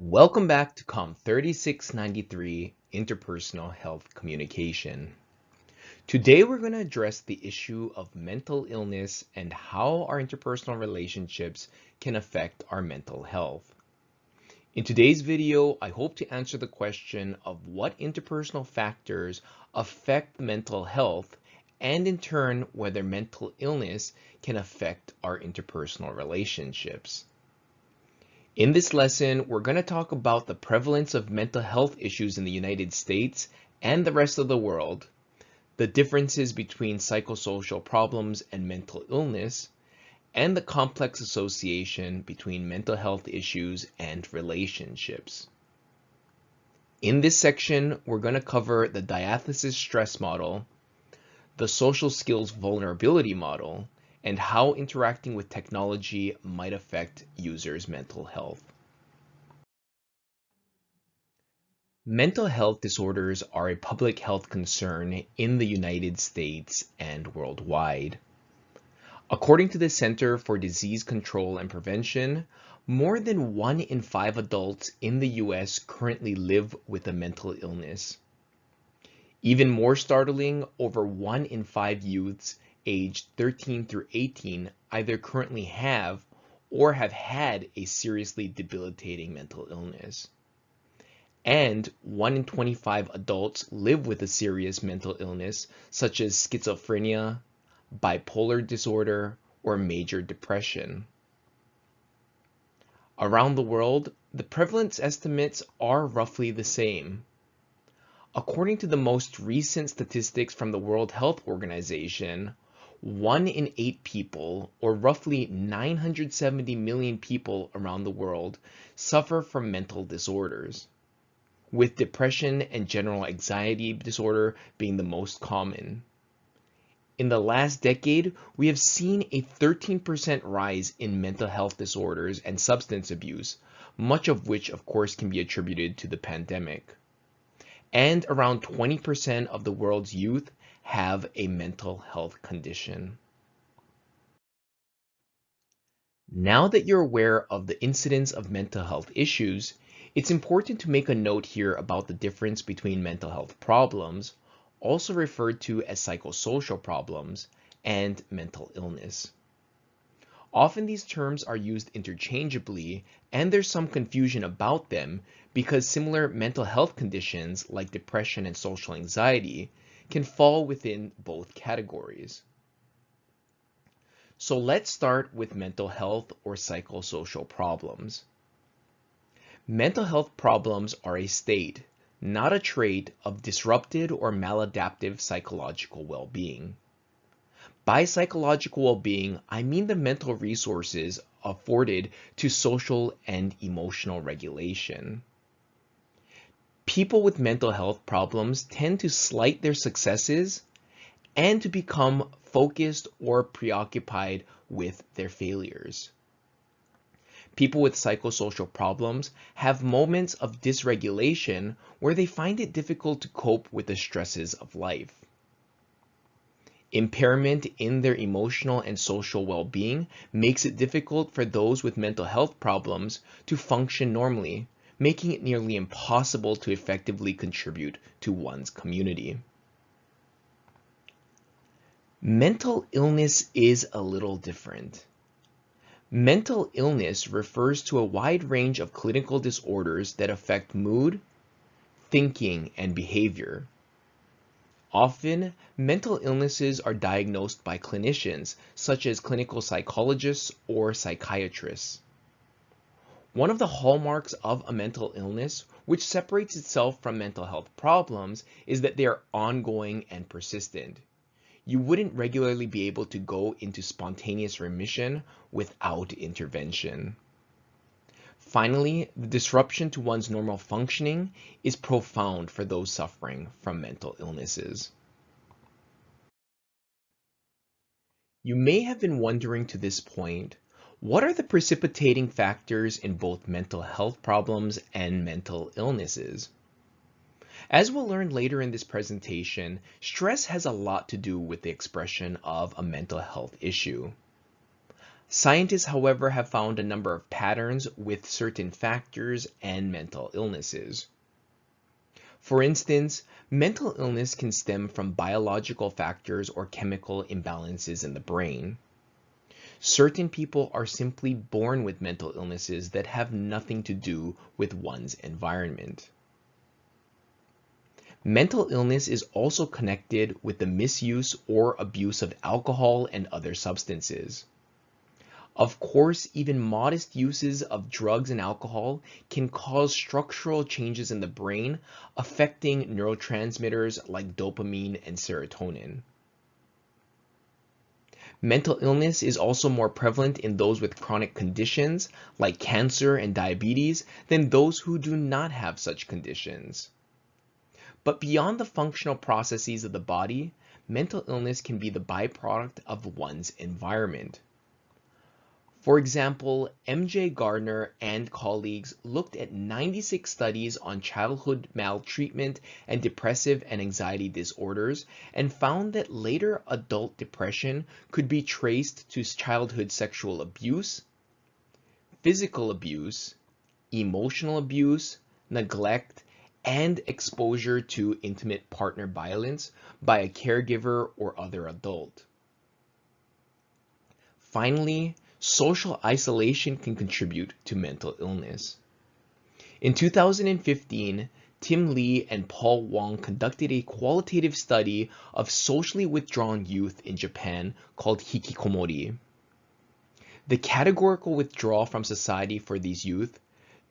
Welcome back to COM 3693, Interpersonal Health Communication. Today we're going to address the issue of mental illness and how our interpersonal relationships can affect our mental health. In today's video, I hope to answer the question of what interpersonal factors affect mental health and in turn whether mental illness can affect our interpersonal relationships. In this lesson, we're going to talk about the prevalence of mental health issues in the United States and the rest of the world, the differences between psychosocial problems and mental illness, and the complex association between mental health issues and relationships. In this section, we're going to cover the diathesis stress model, the social skills vulnerability model, and how interacting with technology might affect users' mental health. Mental health disorders are a public health concern in the United States and worldwide. According to the Center for Disease Control and Prevention, more than 1 in 5 adults in the US currently live with a mental illness. Even more startling, over 1 in 5 youths aged 13 through 18 either currently have or have had a seriously debilitating mental illness. And 1 in 25 adults live with a serious mental illness such as schizophrenia, bipolar disorder, or major depression. Around the world, the prevalence estimates are roughly the same. According to the most recent statistics from the World Health Organization, 1 in 8 people, or roughly 970 million people around the world, suffer from mental disorders, with depression and general anxiety disorder being the most common. In the last decade, we have seen a 13% rise in mental health disorders and substance abuse, much of which, of course, can be attributed to the pandemic. And around 20% of the world's youth have a mental health condition. Now that you're aware of the incidence of mental health issues, it's important to make a note here about the difference between mental health problems, also referred to as psychosocial problems, and mental illness. Often these terms are used interchangeably, and there's some confusion about them because similar mental health conditions like depression and social anxiety can fall within both categories. So let's start with mental health or psychosocial problems. Mental health problems are a state, not a trait, of disrupted or maladaptive psychological well-being. By psychological well-being, I mean the mental resources afforded to social and emotional regulation. People with mental health problems tend to slight their successes and to become focused or preoccupied with their failures. People with psychosocial problems have moments of dysregulation where they find it difficult to cope with the stresses of life. Impairment in their emotional and social well-being makes it difficult for those with mental health problems to function normally, making it nearly impossible to effectively contribute to one's community. Mental illness is a little different. Mental illness refers to a wide range of clinical disorders that affect mood, thinking, and behavior. Often, mental illnesses are diagnosed by clinicians, such as clinical psychologists or psychiatrists. One of the hallmarks of a mental illness, which separates itself from mental health problems, is that they are ongoing and persistent. You wouldn't regularly be able to go into spontaneous remission without intervention. Finally, the disruption to one's normal functioning is profound for those suffering from mental illnesses. You may have been wondering to this point, what are the precipitating factors in both mental health problems and mental illnesses? As we'll learn later in this presentation, stress has a lot to do with the expression of a mental health issue. Scientists, however, have found a number of patterns with certain factors and mental illnesses. For instance, mental illness can stem from biological factors or chemical imbalances in the brain. Certain people are simply born with mental illnesses that have nothing to do with one's environment. Mental illness is also connected with the misuse or abuse of alcohol and other substances. Of course, even modest uses of drugs and alcohol can cause structural changes in the brain, affecting neurotransmitters like dopamine and serotonin. Mental illness is also more prevalent in those with chronic conditions like cancer and diabetes than those who do not have such conditions. But beyond the functional processes of the body, mental illness can be the byproduct of one's environment. For example, M.J. Gardner and colleagues looked at 96 studies on childhood maltreatment and depressive and anxiety disorders and found that later adult depression could be traced to childhood sexual abuse, physical abuse, emotional abuse, neglect, and exposure to intimate partner violence by a caregiver or other adult. Finally, social isolation can contribute to mental illness. In 2015, Tim Lee and Paul Wong conducted a qualitative study of socially withdrawn youth in Japan called hikikomori. The categorical withdrawal from society for these youth,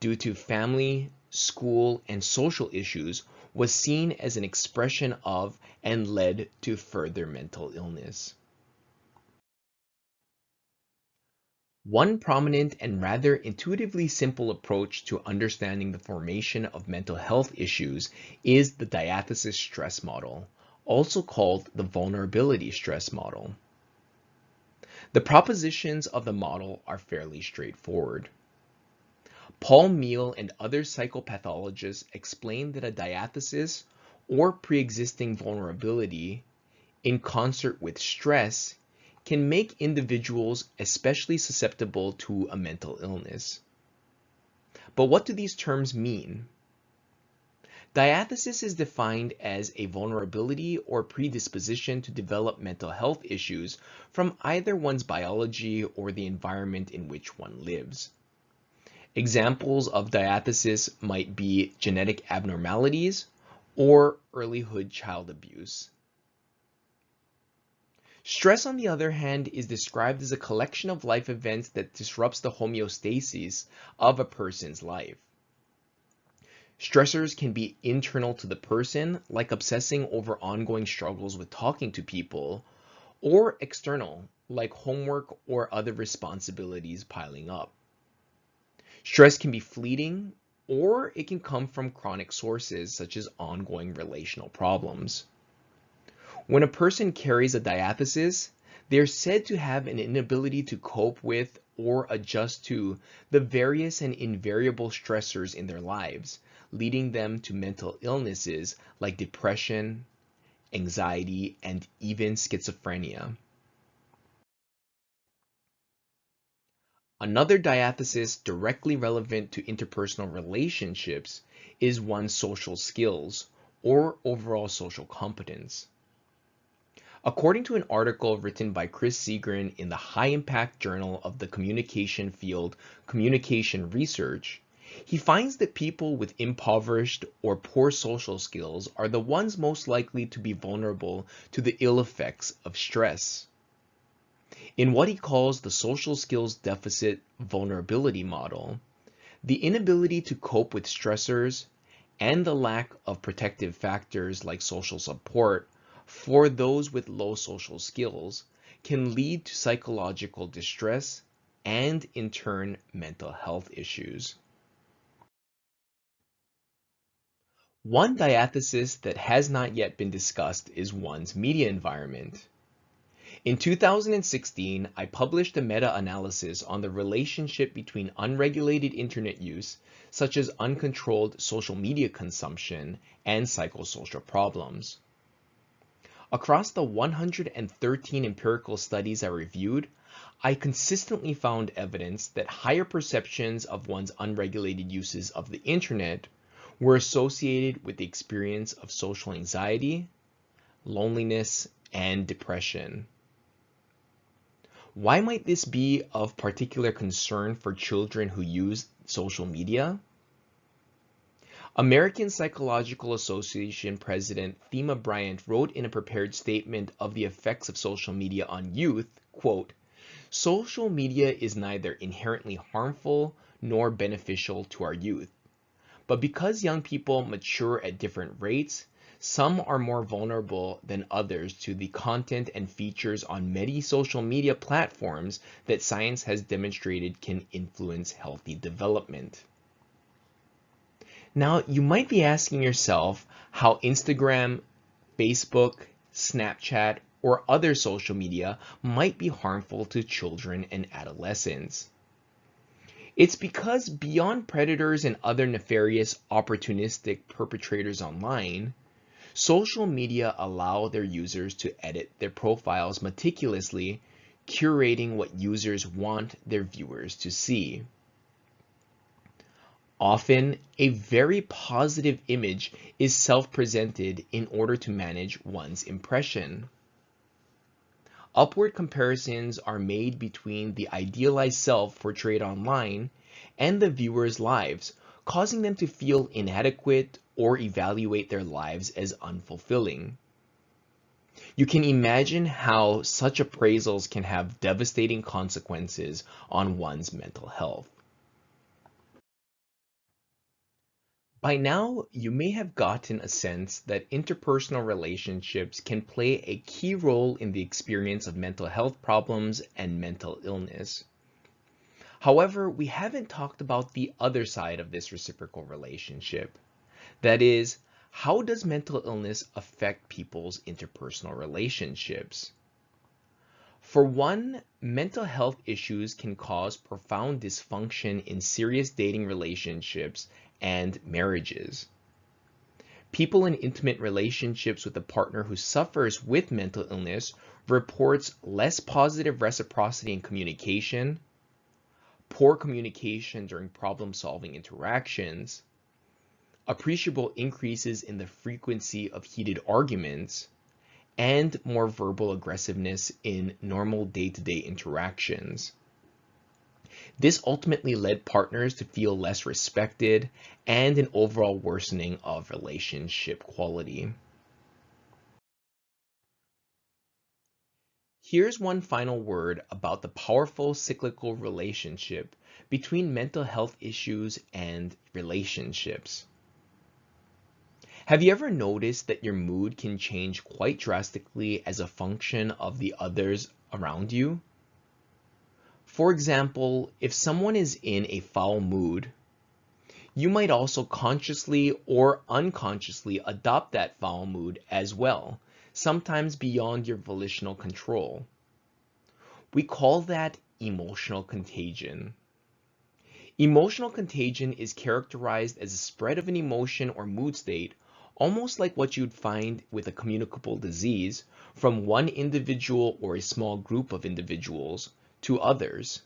due to family, school, and social issues, was seen as an expression of and led to further mental illness. One prominent and rather intuitively simple approach to understanding the formation of mental health issues is the diathesis stress model, also called the vulnerability stress model. The propositions of the model are fairly straightforward. Paul Meehl and other psychopathologists explain that a diathesis, or pre-existing vulnerability, in concert with stress, can make individuals especially susceptible to a mental illness. But what do these terms mean? Diathesis is defined as a vulnerability or predisposition to develop mental health issues from either one's biology or the environment in which one lives. Examples of diathesis might be genetic abnormalities or earlyhood child abuse. Stress, on the other hand, is described as a collection of life events that disrupts the homeostasis of a person's life. Stressors can be internal to the person, like obsessing over ongoing struggles with talking to people, or external, like homework or other responsibilities piling up. Stress can be fleeting, or it can come from chronic sources such as ongoing relational problems. When a person carries a diathesis, they are said to have an inability to cope with or adjust to the various and invariable stressors in their lives, leading them to mental illnesses like depression, anxiety, and even schizophrenia. Another diathesis directly relevant to interpersonal relationships is one's social skills or overall social competence. According to an article written by Chris Seagren in the high-impact journal of the communication field, Communication Research, he finds that people with impoverished or poor social skills are the ones most likely to be vulnerable to the ill effects of stress. In what he calls the social skills deficit vulnerability model, The inability to cope with stressors and the lack of protective factors like social support for those with low social skills can lead to psychological distress and, in turn, mental health issues. One diathesis that has not yet been discussed is one's media environment. In 2016, I published a meta-analysis on the relationship between unregulated internet use, such as uncontrolled social media consumption, and psychosocial problems. Across the 113 empirical studies I reviewed, I consistently found evidence that higher perceptions of one's unregulated uses of the internet were associated with the experience of social anxiety, loneliness, and depression. Why might this be of particular concern for children who use social media? American Psychological Association President Thema Bryant wrote in a prepared statement of the effects of social media on youth, quote, "Social media is neither inherently harmful nor beneficial to our youth. But because young people mature at different rates, some are more vulnerable than others to the content and features on many social media platforms that science has demonstrated can influence healthy development." Now, you might be asking yourself how Instagram, Facebook, Snapchat, or other social media might be harmful to children and adolescents. It's because beyond predators and other nefarious opportunistic perpetrators online, social media allow their users to edit their profiles meticulously, curating what users want their viewers to see. Often, a very positive image is self-presented in order to manage one's impression. Upward comparisons are made between the idealized self portrayed online and the viewer's lives, causing them to feel inadequate or evaluate their lives as unfulfilling. You can imagine how such appraisals can have devastating consequences on one's mental health. By now, you may have gotten a sense that interpersonal relationships can play a key role in the experience of mental health problems and mental illness. However, we haven't talked about the other side of this reciprocal relationship. That is, how does mental illness affect people's interpersonal relationships? For one, mental health issues can cause profound dysfunction in serious dating relationships and marriages. People in intimate relationships with a partner who suffers with mental illness reports less positive reciprocity in communication, poor communication during problem-solving interactions, appreciable increases in the frequency of heated arguments, and more verbal aggressiveness in normal day-to-day interactions. This ultimately led partners to feel less respected and an overall worsening of relationship quality. Here's one final word about the powerful cyclical relationship between mental health issues and relationships. Have you ever noticed that your mood can change quite drastically as a function of the others around you? For example, if someone is in a foul mood, you might also consciously or unconsciously adopt that foul mood as well, sometimes beyond your volitional control. We call that emotional contagion. Emotional contagion is characterized as a spread of an emotion or mood state, almost like what you'd find with a communicable disease, from one individual or a small group of individuals to others.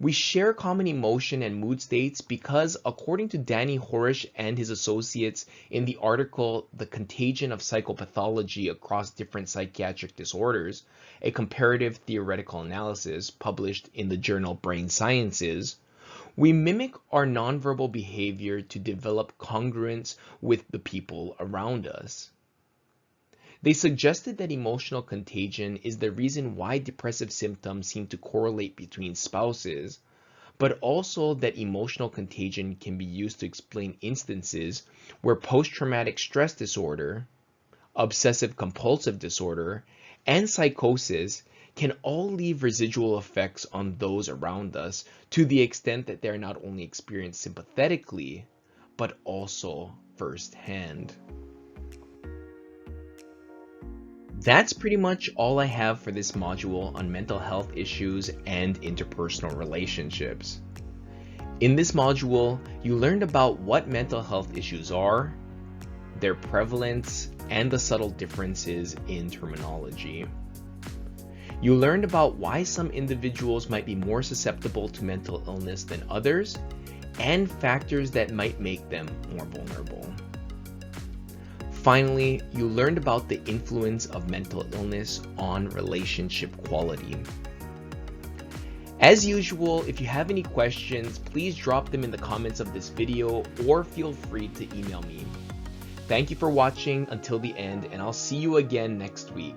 We share common emotion and mood states because, according to Danny Horish and his associates in the article The Contagion of Psychopathology Across Different Psychiatric Disorders, a comparative theoretical analysis published in the journal Brain Sciences, we mimic our nonverbal behavior to develop congruence with the people around us. They suggested that emotional contagion is the reason why depressive symptoms seem to correlate between spouses, but also that emotional contagion can be used to explain instances where post-traumatic stress disorder, obsessive compulsive disorder, and psychosis can all leave residual effects on those around us to the extent that they're not only experienced sympathetically, but also firsthand. That's pretty much all I have for this module on mental health issues and interpersonal relationships. In this module, you learned about what mental health issues are, their prevalence, and the subtle differences in terminology. You learned about why some individuals might be more susceptible to mental illness than others, and factors that might make them more vulnerable. Finally, you learned about the influence of mental illness on relationship quality. As usual, if you have any questions, please drop them in the comments of this video or feel free to email me. Thank you for watching until the end, and I'll see you again next week.